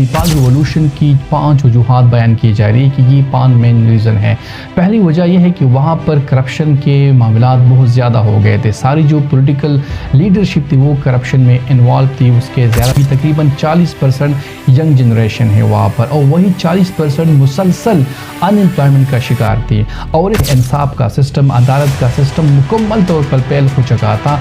Nepal revolution کی 5 وجوہات بیان کی جا رہی ہے کہ یہ 5 مین ریزن ہے۔ پہلی وجہ یہ ہے کہ وہاں پر کرپشن کے معاملات بہت زیادہ ہو گئے تھے، ساری جو پولیٹیکل لیڈرشپ تھی وہ کرپشن میں انوالو تھی، اس کے زیادہ تقریباً 40% ینگ جنریشن ہے وہاں پر، اور وہی 40% مسلسل ان امپلائمنٹ کا شکار تھی، اور انصاف کا سسٹم، عدالت کا سسٹم مکمل طور پر فیل ہو چکا تھا۔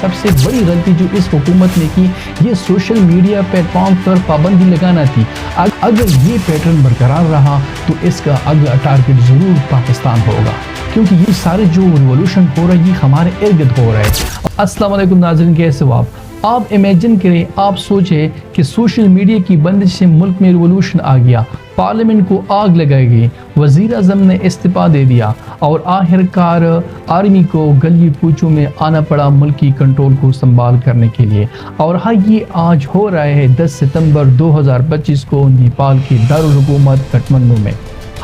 سب سے بڑی غلطی جو اس حکومت نے کی یہ سوشل میڈیا پلیٹ فارم پر پابندی لگانا تھی۔ اگر یہ پیٹرن برقرار رہا تو اس کا اگلا ٹارگٹ ضرور پاکستان ہوگا، کیونکہ یہ سارے جو ریولوشن ہو رہا ہے یہ ہمارے ارد گرد ہو رہا ہے۔ السلام علیکم ناظرین، کیسے ہو آپ امیجن کریں، آپ سوچیں کہ سوشل میڈیا کی بندش سے ملک میں ریولوشن آ گیا، پارلیمنٹ کو آگ لگائی گئی، وزیر اعظم نے استعفیٰ دے دیا، اور آخر کار آرمی کو گلی کوچوں میں آنا پڑا ملک کی کنٹرول کو سنبھال کرنے کے لیے۔ اور ہاں، یہ آج ہو رہا ہے 10 ستمبر 2025 کو نیپال کی دارالحکومت کٹھمنڈو میں۔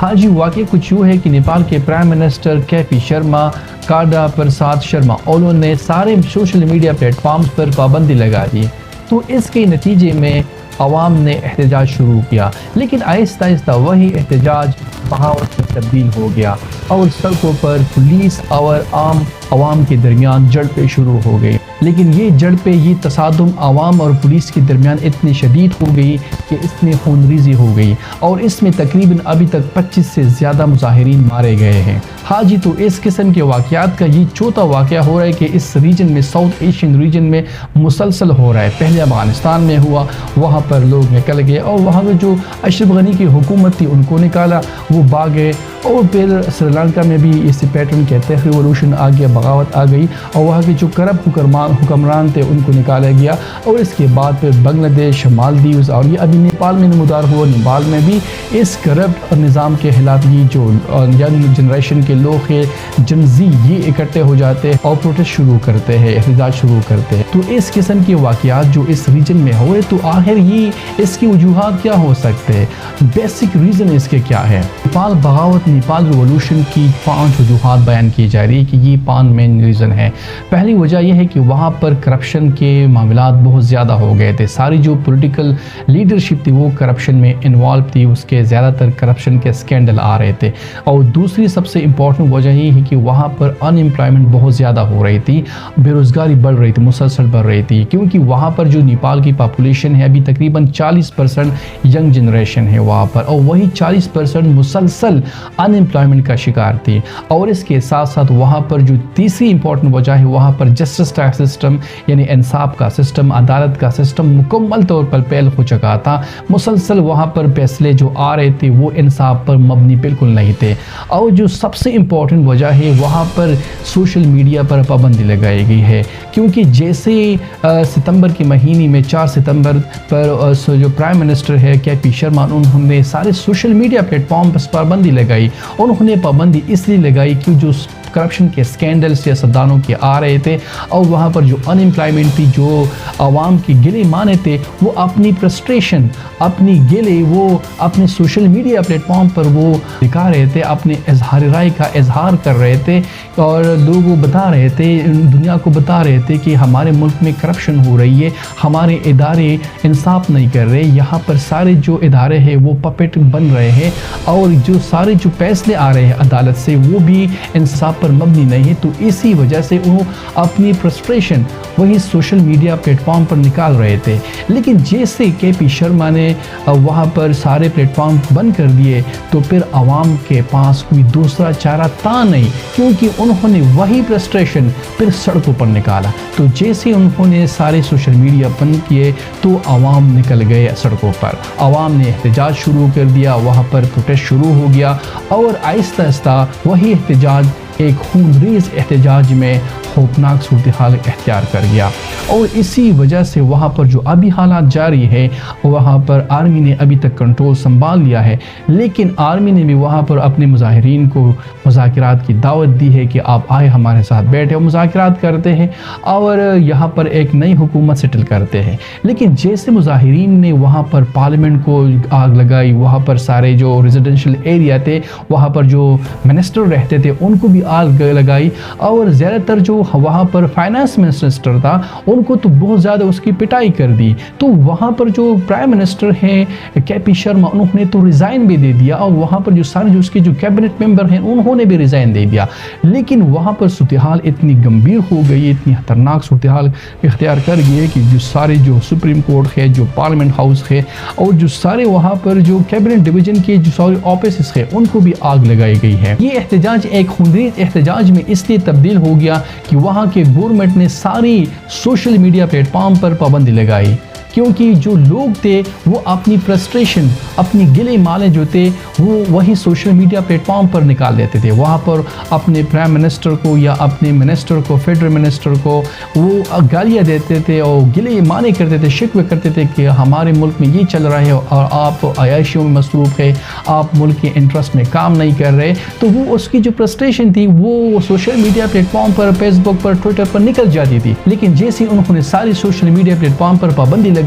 ہاں جی، واقعہ کچھ یوں ہے کہ نیپال کے پرائم منسٹر کے پی شرما، کاڈا پرساد شرما، انہوں نے سارے سوشل میڈیا پلیٹ فارمز پر پابندی لگا دی، تو اس کے نتیجے میں عوام نے احتجاج شروع کیا، لیکن آہستہ آہستہ وہی احتجاج بغاوت میں تبدیل ہو گیا، اور سڑکوں پر پولیس اور عام عوام کے درمیان جھڑپیں شروع ہو گئی۔ لیکن یہ جھڑپیں، یہ تصادم عوام اور پولیس کے درمیان اتنی شدید ہو گئی کہ اس میں خونریزی ہو گئی، اور اس میں تقریباً ابھی تک 25 سے زیادہ مظاہرین مارے گئے ہیں۔ ہاں جی، تو اس قسم کے واقعات کا یہ چوتھا واقعہ ہو رہا ہے کہ اس ریجن میں، ساؤتھ ایشین ریجن میں مسلسل ہو رہا ہے۔ پہلے افغانستان میں ہوا، وہاں پر لوگ نکل گئے، اور وہاں پہ جو اشرف غنی کی حکومت تھی ان کو نکالا، وہ بھاگ گئے، اور پھر سری لنکا میں بھی اس پیٹرن کہتے ہیں ریولوشن آ گیا، بغاوت آ گئی، اور وہاں کے جو کرپٹ حکمران تھے ان کو نکالا گیا، اور اس کے بعد پھر بنگلہ دیش، مالدیوز، اور یہ ابھی نیپال میں نمودار ہوا۔ نیپال میں بھی اس کرپٹ نظام کے خلاف یہ جو ینگ جنریشن کے لوگ ہیں، جنزی، یہ اکٹھے ہو جاتے ہیں اور پروٹیسٹ شروع کرتے ہیں، احتجاج شروع کرتے ہیں۔ تو اس قسم کے واقعات جو اس ریجن میں ہوئے، تو آخر یہ اس کی وجوہات کیا ہو سکتے ہیں؟ بیسک ریزن اس کے کیا ہے؟ نیپال بغاوت، نیپال ریولوشن کی 5 وجوہات بیان کی جا رہی ہے کہ یہ 5 مین ریزن ہے۔ پہلی وجہ یہ ہے کہ وہاں پر کرپشن کے معاملات بہت زیادہ ہو گئے تھے، ساری جو پولیٹیکل لیڈرشپ تھی وہ کرپشن میں انوالو تھی، اس کے زیادہ تر کرپشن کے سکینڈل آ رہے تھے۔ اور دوسری سب سے امپورٹنٹ وجہ یہ ہے کہ وہاں پر ان امپلائمنٹ بہت زیادہ ہو رہی تھی، بے روزگاری بڑھ رہی تھی، مسلسل بڑھ رہی تھی، کیونکہ وہاں پر جو نیپال کی پاپولیشن ہے ابھی تقریباً 40% ینگ جنریشن ہے وہاں پر، اور وہی 40% مسلسل ان امپلائمنٹ کا شکار تھی۔ اور اس کے ساتھ ساتھ وہاں پر جو تیسری امپورٹنٹ وجہ ہے، وہاں پر جسٹس کا سسٹم، یعنی انصاف کا سسٹم، عدالت کا سسٹم مکمل طور پر فیل ہو چکا تھا۔ مسلسل وہاں پر فیصلے جو آ رہے تھے وہ انصاف پر مبنی بالکل نہیں تھے۔ اور جو سب سے امپورٹنٹ وجہ ہے، وہاں پر سوشل میڈیا پر پابندی لگائی گئی ہے، کیونکہ جیسے ستمبر کے مہینے میں 4 ستمبر پر جو پرائم منسٹر ہے کے پی شرما، انہوں نے سارے سوشل میڈیا پلیٹ فارم پر پابندی لگائی۔ انہوں نے پابندی اس لیے لگائی کہ جو کرپشن کے سکینڈل سیاستدانوں کے آ رہے تھے، اور وہاں پر جو ان امپلائمنٹ تھی، جو عوام کے گلے مانے تھے، وہ اپنی فرسٹریشن، اپنی گلے وہ اپنے سوشل میڈیا پلیٹ فارم پر وہ دکھا رہے تھے، اپنے اظہار رائے کا اظہار کر رہے تھے، اور لوگوں بتا رہے تھے، دنیا کو بتا رہے تھے کہ ہمارے ملک میں کرپشن ہو رہی ہے، ہمارے ادارے انصاف نہیں کر رہے، یہاں پر سارے جو ادارے ہیں وہ پپٹ بن رہے ہیں، اور جو سارے جو فیصلے آ رہے ہیں عدالت سے وہ بھی انصاف پر مبنی نہیں ہے۔ تو اسی وجہ سے وہ اپنی فرسٹریشن وہی سوشل میڈیا پلیٹ فارم پر نکال رہے تھے۔ لیکن جیسے کے پی شرما نے وہاں پر سارے پلیٹ فارم بند کر دیے، تو پھر عوام کے پاس کوئی دوسرا چارہ تھا نہیں، کیونکہ انہوں نے وہی فرسٹریشن پھر سڑکوں پر نکالا۔ تو جیسے انہوں نے سارے سوشل میڈیا بند کیے تو عوام نکل گئے سڑکوں پر، عوام نے احتجاج شروع کر دیا، وہاں پر پروٹیسٹ شروع ہو گیا، اور آہستہ آہستہ وہی احتجاج ایک خونریز احتجاج میں خوفناک صورتحال اختیار کر گیا۔ اور اسی وجہ سے وہاں پر جو ابھی حالات جاری ہے، وہاں پر آرمی نے ابھی تک کنٹرول سنبھال لیا ہے، لیکن آرمی نے بھی وہاں پر اپنے مظاہرین کو مذاکرات کی دعوت دی ہے کہ آپ آئے ہمارے ساتھ بیٹھے اور مذاکرات کرتے ہیں اور یہاں پر ایک نئی حکومت سیٹل کرتے ہیں. لیکن جیسے مظاہرین نے وہاں پر پارلیمنٹ کو آگ لگائی, وہاں پر سارے جو ریزیڈنشل ایریا تھے وہاں پر جو منسٹر رہتے تھے ان کو بھی آگ لگائی, اور زیادہ تر جو وہاں پر فائنانس منسٹر تھا ان کو تو بہت زیادہ اس کی پٹائی کر دی. تو وہاں پر جو پرائم منسٹر ہیں کے پی شرما انہوں نے تو ریزائن بھی دے دیا, اور وہاں پر جو سارے جو اس کے جو کیبنٹ ممبر ہیں انہوں نے بھی ریزائن دے دیا. لیکن وہاں پر صورتحال اتنی گمبھیر ہو گئی, اتنی خطرناک صورتحال اختیار کر گئی کہ جو سارے جو سپریم کورٹ ہے, جو پارلیمنٹ ہاؤس ہے, اور جو سارے وہاں پر جو کیبنٹ ڈویژن کے جو سارے آفیسز ہے ان کو بھی آگ لگائی گئی ہے. یہ احتجاج ایک خونریز احتجاج میں اس لیے تبدیل ہو گیا کہ وہاں کے گورنمنٹ نے ساری سوشل میڈیا پلیٹ فارم پر پابندی لگائی, کیونکہ جو لوگ تھے وہ اپنی فرسٹریشن, اپنی گلے مالے جو تھے وہ وہی سوشل میڈیا پلیٹ فارم پر نکال دیتے تھے. وہاں پر اپنے پرائم منسٹر کو یا اپنے منسٹر کو, فیڈرل منسٹر کو وہ گالیاں دیتے تھے اور گلے مانے کرتے تھے, شکوے کرتے تھے کہ ہمارے ملک میں یہ چل رہا ہے اور آپ عیاشیوں میں مصروف ہے, آپ ملک کے انٹرسٹ میں کام نہیں کر رہے. تو وہ اس کی جو فرسٹریشن تھی وہ سوشل میڈیا پلیٹ فارم پر, فیس بک پر, ٹویٹر پر نکل جاتی تھی. لیکن جیسے انہوں نے ساری سوشل میڈیا پلیٹ فارم پر پابندی لگائی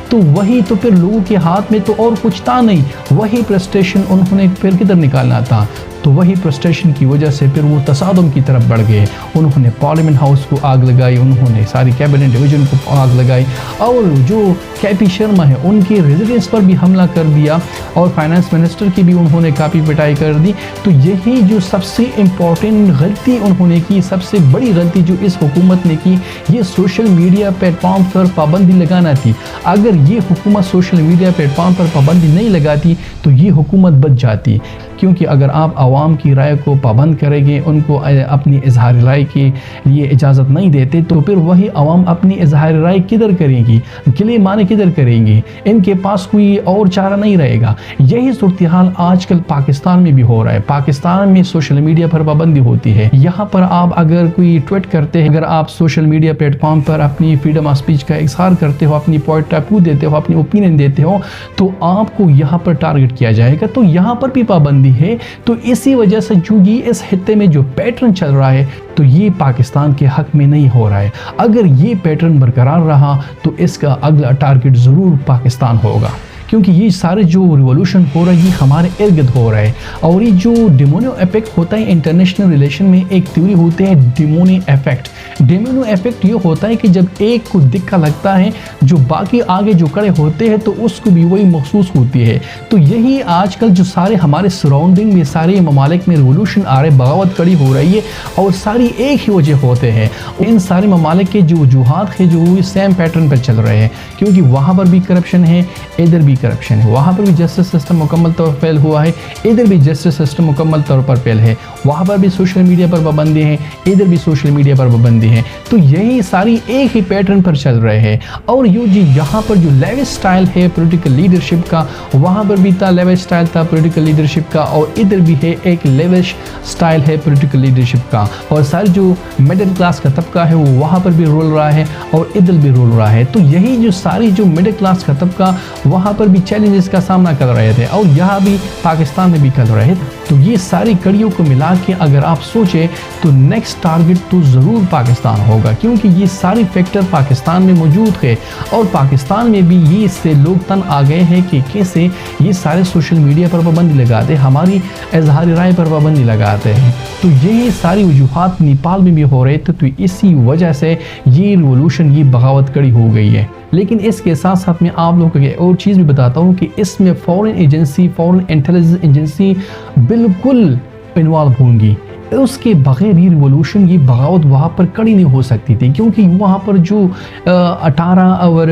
تو وہی تو پھر لوگوں کے ہاتھ میں تو اور کچھ تھا نہیں, وہی فرسٹریشن انہوں نے پھر کدھر نکالنا تھا. تو وہی فرسٹریشن کی وجہ سے پھر وہ تصادم کی طرف بڑھ گئے. انہوں نے پارلیمنٹ ہاؤس کو آگ لگائی, انہوں نے ساری کیبنٹ ڈویژن کو آگ لگائی, اور جو کے پی شرما ہے ان کے ریزیڈنس پر بھی حملہ کر دیا, اور فائنانس منسٹر کی بھی انہوں نے کافی پٹائی کر دی. تو یہی جو سب سے امپورٹنٹ غلطی انہوں نے کی, سب سے بڑی غلطی جو اس حکومت نے کی, یہ سوشل میڈیا پلیٹ فارم پر پابندی لگانا تھی. اگر یہ حکومت سوشل میڈیا پلیٹ فارم پر پابندی نہیں لگاتی تو یہ حکومت بچ جاتی, کیونکہ اگر آپ عوام کی رائے کو پابند کریں گے, ان کو اپنی اظہار رائے کے لیے اجازت نہیں دیتے, تو پھر وہی عوام اپنی اظہار رائے کدھر کریں گی, گلے مانے کدھر کریں گے, ان کے پاس کوئی اور چارہ نہیں رہے گا. یہی صورتحال آج کل پاکستان میں بھی ہو رہا ہے. پاکستان میں سوشل میڈیا پر پابندی ہوتی ہے. یہاں پر آپ اگر کوئی ٹویٹ کرتے ہیں, اگر آپ سوشل میڈیا پلیٹ فارم پر اپنی فریڈم آف اسپیچ کا اظہار کرتے ہو, اپنی پوائنٹ آف ویو دیتے ہو, اپنی اوپینین دیتے ہو, تو آپ کو یہاں پر ٹارگٹ کیا جائے گا. تو یہاں پر بھی پابندی ہے. تو اسی وجہ سے جو یہ اس خطے میں جو پیٹرن چل رہا ہے تو یہ پاکستان کے حق میں نہیں ہو رہا ہے. اگر یہ پیٹرن برقرار رہا تو اس کا اگلا ٹارگٹ ضرور پاکستان ہوگا, کیونکہ یہ سارے جو ریولوشن ہو رہا ہے یہ ہمارے ارد گرد ہو رہا ہے. اور یہ جو ڈیمونو ایفیکٹ ہوتا ہے, انٹرنیشنل ریلیشن میں ایک تھیوری ہوتی ہے ڈیمونو ایفیکٹ. ڈیمونو ایفیکٹ یہ ہوتا ہے کہ جب ایک کو دھکا لگتا ہے, جو باقی آگے جو کڑے ہوتے ہیں تو اس کو بھی وہی محسوس ہوتی ہے. تو یہی آج کل جو سارے ہمارے سراؤنڈنگ میں سارے ممالک میں ریولوشن آ رہے, بغاوت کڑی ہو رہی ہے, اور ساری ایک ہی وجہ ہوتے ہیں. ان سارے ممالک کے جو وجوہات ہیں جو سیم پیٹرن پر چل رہے ہیں, کیونکہ وہاں پر بھی کرپشن ہے, ادھر بھی کرپشن ہے. وہاں پر بھی جسٹس سسٹم مکمل طور پر فیل ہوا ہے, ادھر بھی جسٹس سسٹم مکمل طور پر فیل ہے. وہاں پر بھی سوشل میڈیا پر پابندی ہے, ادھر بھی سوشل میڈیا پر پابندی ہے. تو یہی ساری ایک ہی پیٹرن پر چل رہے ہیں. اور یہاں پر جو لیوش سٹائل ہے پولیٹیکل لیڈرشپ کا, وہاں پر بھی تھا لیوش سٹائل تھا پولیٹیکل لیڈرشپ کا, اور ادھر بھی ہے ایک لیوش سٹائل ہے پولیٹیکل لیڈرشپ کا. اور ساری جو مڈل کلاس کا طبقہ ہے وہ وہاں پر بھی رول رہا ہے اور ادھر بھی رول رہا ہے. تو یہی جو ساری جو مڈل کلاس کا طبقہ وہاں پر بھی چیلنجز کا سامنا کر رہے تھے, اور یہاں بھی پاکستان میں بھی کر رہے تھے. تو یہ ساری کڑیوں کو ملا کے اگر آپ سوچیں تو نیکسٹ ٹارگٹ تو ضرور پاکستان ہوگا, کیونکہ یہ ساری فیکٹر پاکستان میں موجود ہے. اور پاکستان میں بھی یہ اس سے لوگ تن آ گئے ہیں کہ کیسے یہ سارے سوشل میڈیا پر پابندی لگاتے, ہماری اظہار رائے پر پابندی لگاتے ہیں. تو یہی ساری وجوہات نیپال میں بھی ہو رہے تھے. تو اسی وجہ سے یہ ریولوشن, یہ بغاوت کڑی ہو گئی ہے. لیکن اس کے ساتھ ساتھ میں آپ لوگوں کو ایک اور چیز بھی بتاتا ہوں کہ اس میں فورن ایجنسی, فورن انٹیلیجنس ایجنسی بالکل انوالو ہوں گی. اس کے بغیر یہ ریولوشن, یہ بغاوت وہاں پر کڑی نہیں ہو سکتی تھی, کیونکہ وہاں پر جو 18 اور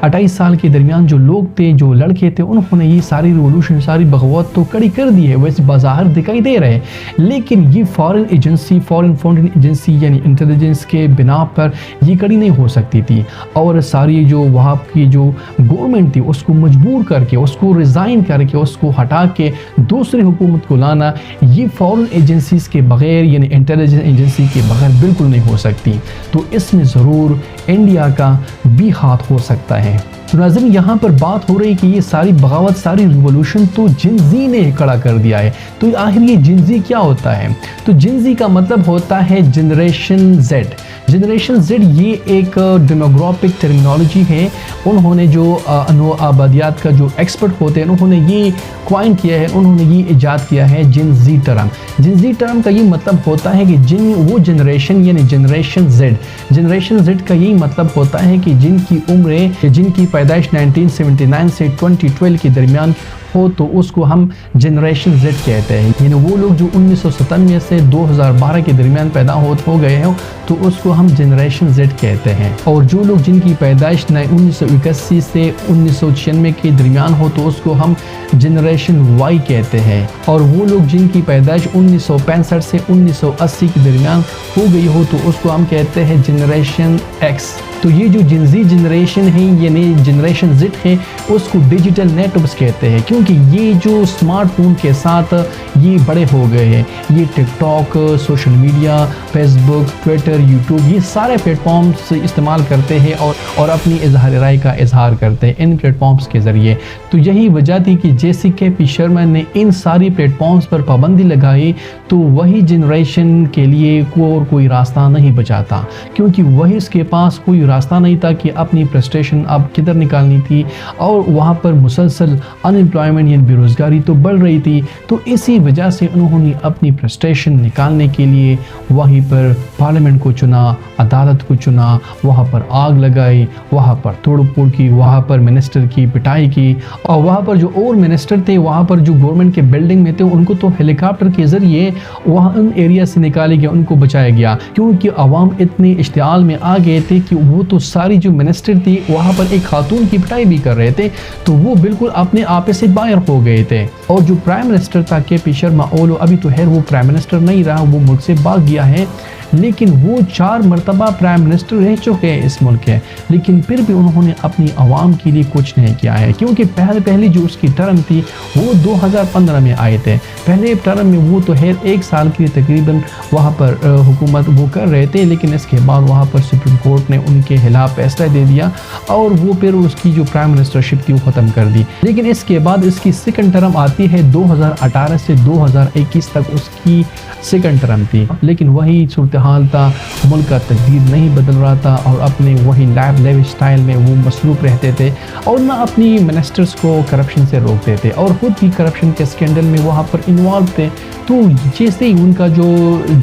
28 سال کے درمیان جو لوگ تھے, جو لڑکے تھے, انہوں نے یہ ساری ریولوشن, ساری بغاوت تو کڑی کر دی ہے, ویسے بظاہر دکھائی دے رہے. لیکن یہ فورن ایجنسی, فورن فورن ایجنسی یعنی انٹیلیجنس کے بنا پر یہ کڑی نہیں ہو سکتی تھی. اور ساری جو وہاں کی جو گورنمنٹ تھی اس کو مجبور کر کے, اس کو ریزائن کر کے, اس کو ہٹا کے دوسری حکومت کو لانا, یہ فورن ایجنسیز کے بغیر یعنی انٹیلیجنس ایجنسی کے بغیر بالکل نہیں ہو سکتی. تو اس میں ضرور انڈیا کا بھی ہاتھ ہو سکتا ہے. تو ناظرین یہاں پر بات ہو رہی کہ یہ ساری بغاوت ساری ریولوشن تو جن زی نے کھڑا کر دیا ہے. تو آخر یہ جن زی کیا ہوتا ہے؟ تو جن زی کا مطلب ہوتا ہے جنریشن زیڈ. جنریشن زیڈ یہ ایک ڈیموگرافک ٹرمینالوجی ہے. انہوں نے جو نو آبادیات کا جو ایکسپرٹ ہوتے ہیں انہوں نے یہ کوائن کیا ہے, انہوں نے یہ ایجاد کیا ہے جن زی ٹرم. جن زی ٹرم کا یہ مطلب ہوتا ہے کہ وہ جنریشن یعنی جنریشن زیڈ. جنریشن زیڈ کا یہی مطلب ہوتا ہے کہ جن کی عمریں جن کی پیدائش 1979 سے 2012 کے درمیان ہو تو اس کو ہم جنریشن زیڈ کہتے ہیں. یعنی وہ لوگ جو 1997 سے 2012 کے درمیان پیدا ہو گئے ہیں تو اس کو ہم جنریشن زیڈ کہتے ہیں. اور جو لوگ جن کی پیدائش 1981 سے 1996 کے درمیان ہو تو اس کو ہم جنریشن وائی کہتے ہیں. اور وہ لوگ جن کی پیدائش 1965 سے 1980 کے درمیان ہو گئی ہو تو اس کو ہم کہتے ہیں جنریشن ایکس. تو یہ جو جنزی جنریشن ہے یعنی جنریشن زیڈ ہے اس کو ڈیجیٹل نیٹورکس کہتے ہیں, کیونکہ یہ جو سمارٹ فون کے ساتھ یہ بڑے ہو گئے ہیں. یہ ٹک ٹاک, سوشل میڈیا, فیس بک, ٹویٹر, یوٹیوب یہ سارے پلیٹ فارمز استعمال کرتے ہیں اور اپنی اظہار رائے کا اظہار کرتے ہیں ان پلیٹ فارمز کے ذریعے. تو یہی وجہ تھی کہ جیسے کہ پی شرما نے ان ساری پلیٹ فارمز پر پابندی لگائی تو وہی جنریشن کے لیے کوئی راستہ نہیں بچا تھا, کیونکہ وہی اس کے پاس کوئی راستہ نہیں تھا کہ اپنی پریسٹیشن اب کدھر نکالنی تھی. اور وہاں پر مسلسل ان امپلائمنٹ یعنی بے روزگاری تو بڑھ رہی تھی. تو اسی وجہ سے انہوں نے اپنی پریسٹیشن نکالنے کے لیے وہیں پر پارلیمنٹ کو چنا, عدالت کو چنا, وہاں پر آگ لگائی, وہاں پر توڑ پھوڑ کی, وہاں پر منسٹر کی پٹائی کی. اور وہاں پر جو اور منسٹر تھے وہاں پر جو گورنمنٹ کے بلڈنگ میں تھے ان کو تو ہیلی کاپٹر کے ذریعے وہاں ان ایریا سے نکالے گیا, ان کو بچایا گیا, کیونکہ عوام اتنے اشتعال میں آ گئے تھے کہ وہ تو ساری جو منسٹر تھی وہاں پر ایک خاتون کی پٹائی بھی کر رہے تھے تو وہ بالکل اپنے آپے سے باہر ہو گئے تھے. اور جو پرائم منسٹر تھا کے پی شرما اولو, ابھی تو خیر وہ پرائم منسٹر نہیں رہا, وہ ملک سے بھاگ گیا ہے, لیکن وہ 4 مرتبہ پرائم منسٹر رہ چکے ہیں اس ملک کے, لیکن پھر بھی انہوں نے اپنی عوام کے لیے کچھ نہیں کیا ہے. کیونکہ پہلی جو اس کی ٹرم تھی وہ 2015 میں آئے تھے. پہلے ٹرم میں وہ تو خیر 1 سال کے لیے تقریباً وہاں پر حکومت وہ کر رہے تھے, لیکن اس کے بعد وہاں پر سپریم کورٹ نے ان کے خلاف فیصلہ دے دیا اور وہ پھر اس کی جو پرائم منسٹرشپ تھی وہ ختم کر دی. لیکن اس کے بعد اس کی سیکنڈ ٹرم آتی ہے 2018 سے 2021 تک اس کی سیکنڈ ٹرم تھی. لیکن وہی صورتحال تھا, ملک کا تقدیر نہیں بدل رہا تھا اور اپنے وہی لیوش سٹائل میں وہ مصروف رہتے تھے اور نہ اپنی منسٹرز کو کرپشن سے روکتے تھے اور خود بھی کرپشن کے اسکینڈل میں وہاں پر انوالو تھے. تو جیسے ہی ان کا جو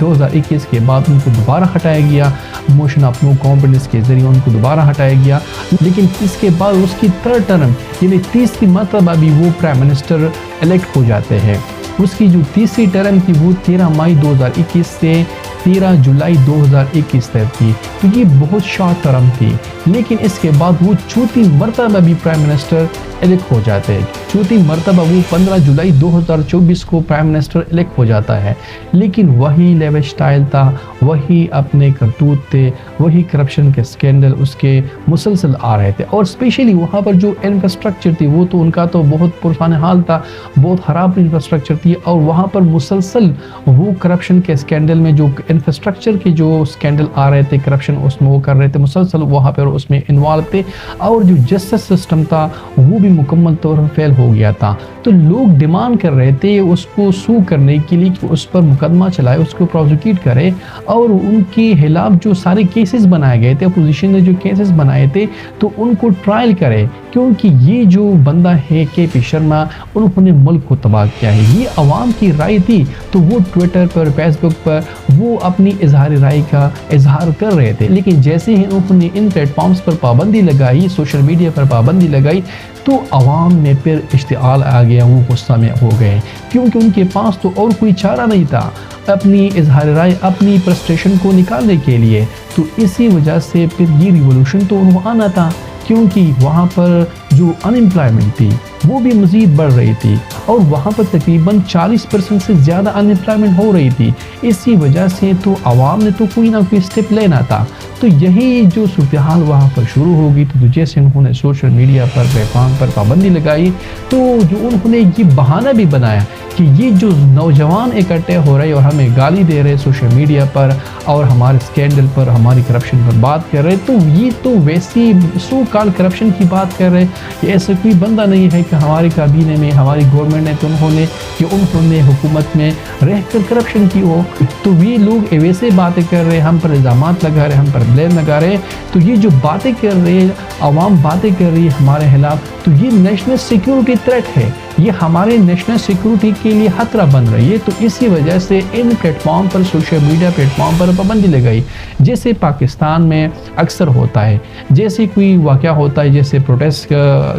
2021 کے بعد ان کو دوبارہ ہٹایا گیا, موشن آف نو کانفیڈنس کے ذریعے ان کو دوبارہ ہٹایا گیا, لیکن اس کے بعد اس کی 3rd ٹرم یعنی 30 مرتبہ بھی وہ پرائم منسٹر الیکٹ ہو جاتے ہیں. اس کی جو تیسری ٹرم تھی وہ 13 مئی 2021 سے 13 جولائی 2021 تک تھی. تو یہ بہت شارٹ ٹرم تھی, لیکن اس کے بعد وہ 4تھی مرتبہ بھی پرائم منسٹر الیکٹ ہو جاتے ہیں. 4تھی مرتبہ وہ 15 جولائی 2024 کو پرائم منسٹر الیکٹ ہو جاتا ہے. لیکن وہی لیوش سٹائل تھا, وہی اپنے کرتوت تھے, وہی کرپشن کے سکینڈل اس کے مسلسل آ رہے تھے. اور اسپیشلی وہاں پر جو انفراسٹرکچر تھی وہ تو ان کا تو بہت پرسان حال تھا, بہت خراب انفراسٹرکچر تھی. اور وہاں پر مسلسل وہ کرپشن کے سکینڈل میں جو انفراسٹرکچر کے جو سکینڈل آ رہے تھے, کرپشن اس میں وہ کر رہے تھے, مسلسل وہاں پر اس میں انوالو تھے. اور جو جسٹس سسٹم تھا وہ بھی مکمل طور پر فیل ہو گیا تھا. تو لوگ ڈیمانڈ کر رہے تھے اس کو سو کرنے کے لیے کہ اس پر مقدمہ چلائے, اس کو پروزیکیوٹ کرے اور ان کے خلاف جو سارے کیسز بنائے گئے تھے, اپوزیشن نے جو کیسز بنائے تھے تو ان کو ٹرائل کرے. کیونکہ یہ جو بندہ ہے کے پی شرما, انہوں نے ملک کو تباہ کیا ہے. یہ عوام کی رائے تھی تو وہ ٹویٹر پر, فیس بک پر وہ اپنی اظہار رائے کا اظہار کر رہے تھے. لیکن جیسے ہی انہوں نے ان پلیٹ فارمز پر پابندی لگائی, سوشل میڈیا پر پابندی لگائی, تو عوام میں پھر اشتعال آ گیا, وہ غصہ میں ہو گئے, کیونکہ ان کے پاس تو اور کوئی چارہ نہیں تھا اپنی اظہار رائے, اپنی فرسٹریشن کو نکالنے کے لیے. تو اسی وجہ سے پھر یہ ریولوشن تو انہوں آنا تھا, کیونکہ وہاں پر جو ان امپلائمنٹ تھی وہ بھی مزید بڑھ رہی تھی اور وہاں پر تقریباً 40% سے زیادہ ان امپلائمنٹ ہو رہی تھی. اسی وجہ سے تو عوام نے تو کوئی نہ کوئی اسٹیپ لینا تھا. تو یہی جو صورتحال وہاں پر شروع ہوگی، تو جیسے انہوں نے سوشل میڈیا پر پلیٹفارم پر پابندی لگائی، تو جو انہوں نے یہ بہانہ بھی بنایا کہ یہ جو نوجوان اکٹھے ہو رہے اور ہمیں گالی دے رہے سوشل میڈیا پر اور ہمارے اسکینڈل پر، ہماری کرپشن پر بات کر رہے، تو یہ تو ویسی سو کال کرپشن کی بات کر رہے کہ ایسا کوئی بندہ نہیں ہے کہ ہماری کابینہ میں، ہماری گورنمنٹ نے، تو انہوں نے حکومت میں رہ کر کرپشن کی ہو، تو یہ لوگ ویسے باتیں کر رہے، ہم پر الزامات لگا رہے، ہم پر بلیم لگا رہے. تو یہ جو باتیں کر رہے، عوام باتیں کر رہی ہے ہمارے خلاف، تو یہ نیشنل سیکیورٹی تھریٹ ہے، یہ ہمارے نیشنل سیکیورٹی کے لیے خطرہ بن رہی ہے. تو اسی وجہ سے ان پلیٹ فارم پر، سوشل میڈیا پلیٹ فارم پر پابندی لگائی. جیسے پاکستان میں اکثر ہوتا ہے، جیسے کوئی واقعہ ہوتا ہے، جیسے پروٹیسٹ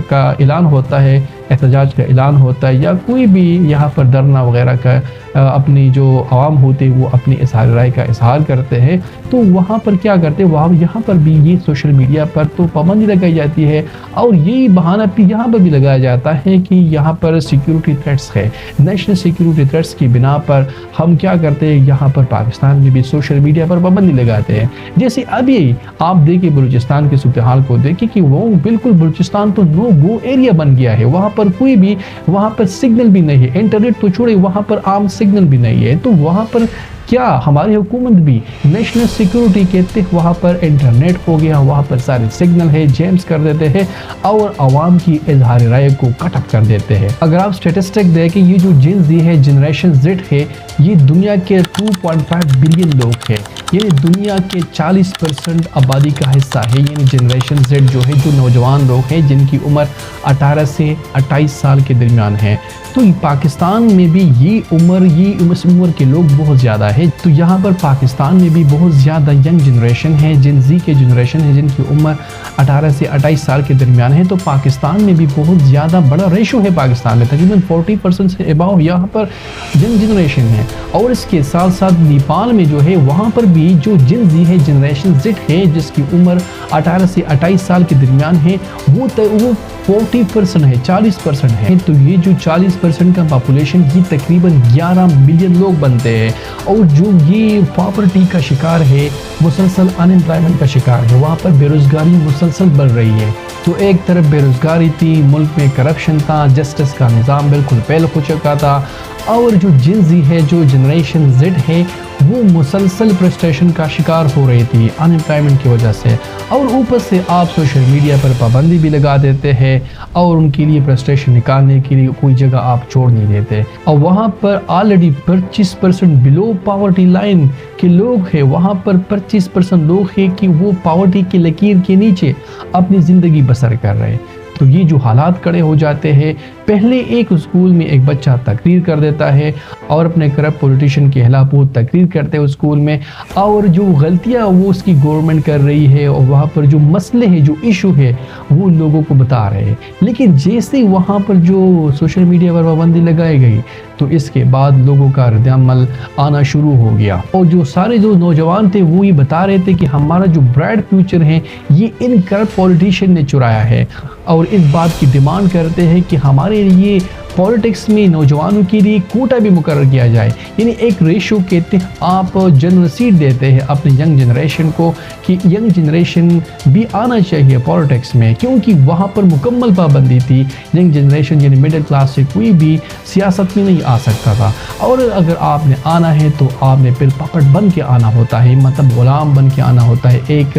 کا اعلان ہوتا ہے، احتجاج کا اعلان ہوتا ہے، یا کوئی بھی یہاں پر دھرنا وغیرہ کا اپنی جو عوام ہوتے ہیں وہ اپنی اظہار رائے کا اظہار کرتے ہیں، تو وہاں پر کیا کرتے ہیں، یہاں پر بھی یہ سوشل میڈیا پر تو پابندی لگائی جاتی ہے، اور یہی بہانہ بھی یہاں پر بھی لگایا جاتا ہے کہ یہاں پر سیکیورٹی تھریٹس ہے، نیشنل سیکیورٹی تھریٹس کی بنا پر ہم کیا کرتے ہیں، یہاں پر پاکستان میں بھی سوشل میڈیا پر پابندی لگاتے ہیں. جیسے ابھی آپ دیکھیں بلوچستان کے صورتحال کو دیکھیں کہ وہ بالکل بلوچستان تو نو گو ایریا بن گیا ہے، وہاں پر کوئی بھی، وہاں پر سگنل بھی نہیں ہے، انٹرنیٹ تو چھوڑے، وہاں پر عام سگنل بھی نہیں ہے. تو وہاں پر کیا ہماری حکومت بھی نیشنل سیکیورٹی کے تحت وہاں پر انٹرنیٹ ہو گیا، وہاں پر سارے سگنل ہے، جیمز کر دیتے ہیں اور عوام کی اظہار رائے کو کٹ اپ کر دیتے ہیں. اگر آپ سٹیٹسٹک دیکھیں، یہ جو جن زی ہے، جنریشن زیڈ ہے، یہ دنیا کے 2.5 بلین لوگ ہیں، یعنی دنیا کے 40% آبادی کا حصہ ہے. یعنی جنریشن زیڈ جو ہے، جو نوجوان لوگ ہیں جن کی عمر 18 سے 28 سال کے درمیان ہے. تو پاکستان میں بھی یہ عمر کے لوگ بہت زیادہ ہے. تو یہاں پر پاکستان میں بھی بہت زیادہ ینگ جنریشن ہے، جن زی کے جنریشن ہے، جن کی عمر 18 سے 28 سال کے درمیان ہے. تو پاکستان میں بھی بہت زیادہ بڑا ریشو ہے، پاکستان میں تقریباً 40% سے اباؤ یہاں پر ینگ جنریشن ہے. اور اس کے ساتھ ساتھ نیپال میں جو ہے، وہاں پر بھی جو جن زی ہے، جنریشن زیڈ ہے، جس کی عمر 18 سے 28 سال کے درمیان ہے، وہ 40% ہے، 40% ہے. تو یہ جو 40% کا پاپولیشن، یہ تقریباً 11 ملین لوگ بنتے ہیں. اور جو یہ پاورٹی کا شکار ہے، مسلسل ان امپلائمنٹ کا شکار ہے، وہاں پر بے روزگاری مسلسل بڑھ رہی ہے. تو ایک طرف بے روزگاری تھی، ملک میں کرپشن تھا، جسٹس کا نظام بالکل فیل ہو چکا تھا، اور جو جن زی ہے، جو جنریشن زیڈ ہے، وہ مسلسل فرسٹریشن کا شکار ہو رہی تھی ان امپلائمنٹ کی وجہ سے. اور اوپر سے آپ سوشل میڈیا پر پابندی بھی لگا دیتے ہیں، اور ان کے لیے فرسٹریشن نکالنے کے لیے کوئی جگہ آپ چھوڑ نہیں دیتے. اور وہاں پر آلریڈی 25% بلو پاورٹی لائن کے لوگ ہیں، وہاں پر 25% لوگ ہیں کہ وہ پاورٹی کی لکیر کے نیچے اپنی زندگی بسر کر رہے ہیں. تو یہ جو حالات کھڑے ہو جاتے ہیں، پہلے ایک اسکول میں ایک بچہ تقریر کر دیتا ہے اور اپنے کرپٹ پولیٹیشین کے خلاف وہ تقریر کرتے ہیں اسکول میں، اور جو غلطیاں وہ اس کی گورنمنٹ کر رہی ہے، اور وہاں پر جو مسئلے ہیں، جو ایشو ہے، وہ لوگوں کو بتا رہے ہیں. لیکن جیسے وہاں پر جو سوشل میڈیا پر پابندی لگائی گئی، تو اس کے بعد لوگوں کا رد عمل آنا شروع ہو گیا. اور جو سارے جو نوجوان تھے، وہ یہ بتا رہے تھے کہ ہمارا جو برائٹ فیوچر ہے، یہ ان کرپٹ پولیٹیشین نے چرایا ہے، اور اس بات کی ڈیمانڈ کرتے ہیں کہ ہمارے لیے پولیٹکس میں نوجوانوں کے لیے کوٹا بھی مقرر کیا جائے. یعنی ایک ریشو کے تحت آپ جنرل سیٹ دیتے ہیں اپنے ینگ جنریشن کو، کہ ینگ جنریشن بھی آنا چاہیے پولیٹکس میں، کیونکہ وہاں پر مکمل پابندی تھی. ینگ جنریشن یعنی مڈل کلاس سے کوئی بھی سیاست میں نہیں آ سکتا تھا، اور اگر آپ نے آنا ہے تو آپ نے پھر پپٹ بن کے آنا ہوتا ہے، مطلب غلام بن کے آنا ہوتا ہے. ایک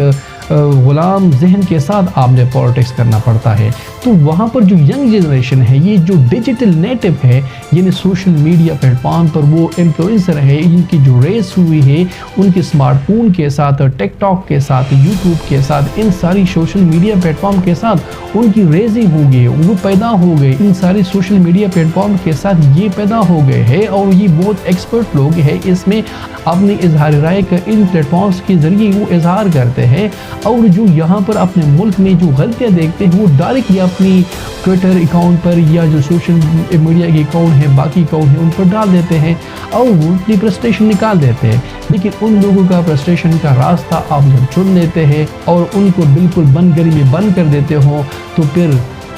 غلام ذہن کے ساتھ آپ نے پولیٹکس کرنا پڑتا ہے. تو وہاں پر جو ینگ جنریشن ہے، یہ جو ڈیجیٹل نیٹو ہے، یعنی سوشل میڈیا پلیٹ فارم پر وہ انفلوئنسر ہے، ان کی جو ریس ہوئی ہے، ان کے اسمارٹ فون کے ساتھ، ٹک ٹاک کے ساتھ، یوٹیوب کے ساتھ، ان ساری سوشل میڈیا پلیٹ فارم کے ساتھ ان کی ریزی ہو گئی، وہ پیدا ہو گئے ان ساری سوشل میڈیا پلیٹ فارم کے ساتھ، یہ پیدا ہو گئے ہیں. اور یہ بہت ایکسپرٹ لوگ ہیں اس میں، اپنی اظہار رائے کا ان پلیٹ فارمز کے ذریعے وہ اظہار کرتے ہیں. اور جو یہاں پر اپنے ملک میں جو غلطیاں دیکھتے ہیں، وہ ڈائریکٹلی اپنی ٹویٹر اکاؤنٹ پر یا جو سوشل میڈیا کے اکاؤنٹ ہیں، باقی اکاؤنٹ ہیں، ان پر ڈال دیتے ہیں، اور وہ اپنی فرسٹریشن نکال دیتے ہیں. لیکن ان لوگوں کا فرسٹریشن کا راستہ آپ جب چن لیتے ہیں اور ان کو بالکل بند گری میں بند کر دیتے ہو، تو پھر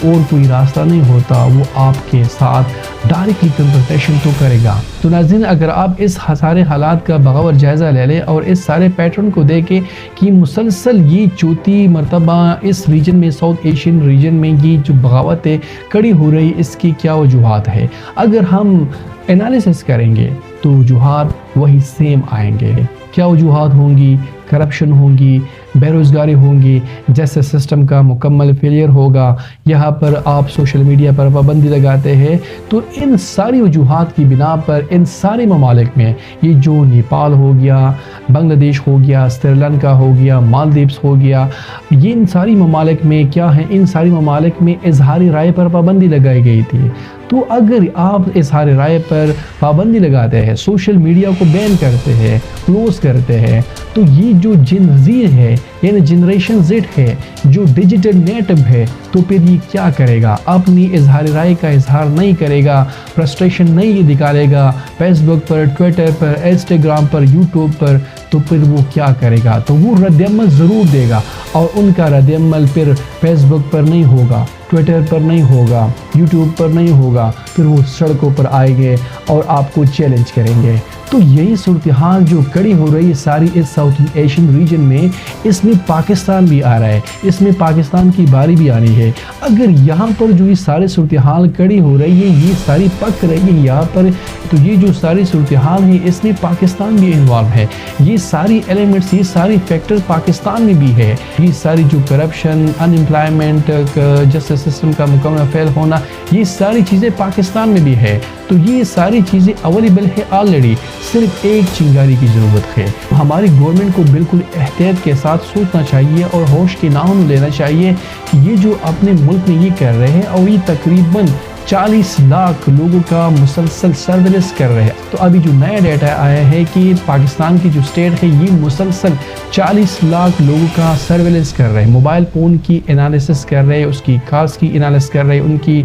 اور کوئی راستہ نہیں ہوتا، وہ آپ کے ساتھ ڈائریکٹلی کنفرنٹیشن تو کرے گا۔ تو ناظرین، اگر آپ اس سارے حالات کا بغور جائزہ لے لیں اور اس سارے پیٹرن کو دیکھیں کہ مسلسل یہ چوتھی مرتبہ اس ریجن میں، ساؤتھ ایشین ریجن میں یہ جو بغاوتیں کڑی ہو رہی، اس کی کیا وجوہات ہے، اگر ہم انالیسس کریں گے تو وجوہات وہی سیم آئیں گے۔ کیا وجوہات ہوں گی؟ کرپشن ہوگی، بے روزگاری ہوگی، جسٹس سسٹم کا مکمل فیلئر ہوگا، یہاں پر آپ سوشل میڈیا پر پابندی لگاتے ہیں۔ تو ان ساری وجوہات کی بنا پر ان سارے ممالک میں، یہ جو نیپال ہو گیا، بنگلہ دیش ہو گیا، سری لنکا ہو گیا، مالدیپس ہو گیا، یہ ان ساری ممالک میں کیا ہے، ان ساری ممالک میں اظہاری رائے پر پابندی لگائی گئی تھی۔ تو اگر آپ اظہار رائے پر پابندی لگاتے ہیں، سوشل میڈیا کو بین کرتے ہیں، کلوز کرتے ہیں، تو یہ جو جن زی ہے، یعنی جنریشن زیڈ ہے، جو ڈیجیٹل نیٹو ہے، تو پھر یہ کیا کرے گا؟ اپنی اظہار رائے کا اظہار نہیں کرے گا، فرسٹریشن نہیں یہ دکھالے گا فیس بک پر، ٹویٹر پر، انسٹاگرام پر، یوٹیوب پر، تو پھر وہ کیا کرے گا؟ تو وہ رد عمل ضرور دے گا، اور ان کا رد عمل پھر فیس بک پر نہیں ہوگا، ٹویٹر پر نہیں ہوگا، یوٹیوب پر نہیں ہوگا، پھر وہ سڑکوں پر آئیں گے اور آپ کو چیلنج کریں گے۔ تو یہی صورتحال جو کڑی ہو رہی ہے ساری اس ساؤتھ ایشین ریجن میں، اس میں پاکستان بھی آ رہا ہے، اس میں پاکستان کی باری بھی آنی ہے۔ اگر یہاں پر جو یہ سارے صورتحال کڑی ہو رہی ہے، یہ ساری پک رہی ہے یہاں پر، تو یہ جو ساری صورتحال ہے، اس میں پاکستان بھی انوالو ہے۔ یہ ساری ایلیمنٹس، یہ ساری فیکٹر پاکستان میں بھی ہے۔ یہ ساری جو کرپشن، ان امپلائمنٹ، جسٹس سسٹم کا مکمل فیل ہونا، یہ ساری چیزیں پاکستان میں بھی ہے۔ تو یہ ساری چیزیں اویلیبل ہے آلریڈی، صرف ایک چنگاری کی ضرورت ہے۔ ہماری گورنمنٹ کو بالکل احتیاط کے ساتھ سوچنا چاہیے اور ہوش کے نام لینا چاہیے کہ یہ جو اپنے ملک میں یہ کر رہے ہیں، اور یہ تقریباً 40 لاکھ لوگوں کا مسلسل سرویلنس کر رہے ہیں۔ تو ابھی جو نیا ڈیٹا آیا ہے کہ پاکستان کی جو اسٹیٹ ہے، یہ مسلسل 40 لاکھ لوگوں کا سرویلنس کر رہے ہیں، موبائل فون کی انالیسس کر رہے ہیں، اس کی کالز کی انالیسس کر رہے ہیں،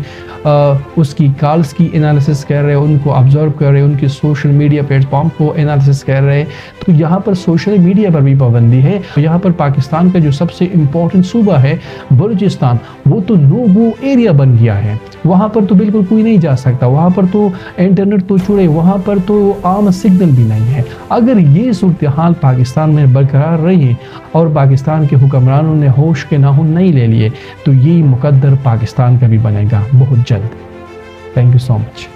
اس کی کالز کی انالیسس کر رہے ہیں، ان کو آبزرو کر رہے ہیں، ان کی سوشل میڈیا پلیٹ فارم کو انالیسس کر رہے ہیں۔ تو یہاں پر سوشل میڈیا پر بھی پابندی ہے۔ یہاں پر پاکستان کا جو سب سے امپورٹنٹ صوبہ ہے بلوچستان، وہ تو نو گو ایریا بن گیا ہے، وہاں پر تو بالکل کوئی نہیں جا سکتا، وہاں پر تو انٹرنیٹ تو چھوڑے، وہاں پر تو عام سگنل بھی نہیں ہے۔ اگر یہ صورتحال پاکستان میں برقرار رہی اور پاکستان کے حکمرانوں نے ہوش کے ناخن نہیں لے لیے، تو یہ مقدر پاکستان کا بھی بنے گا بہت جلد۔ Thank you so much.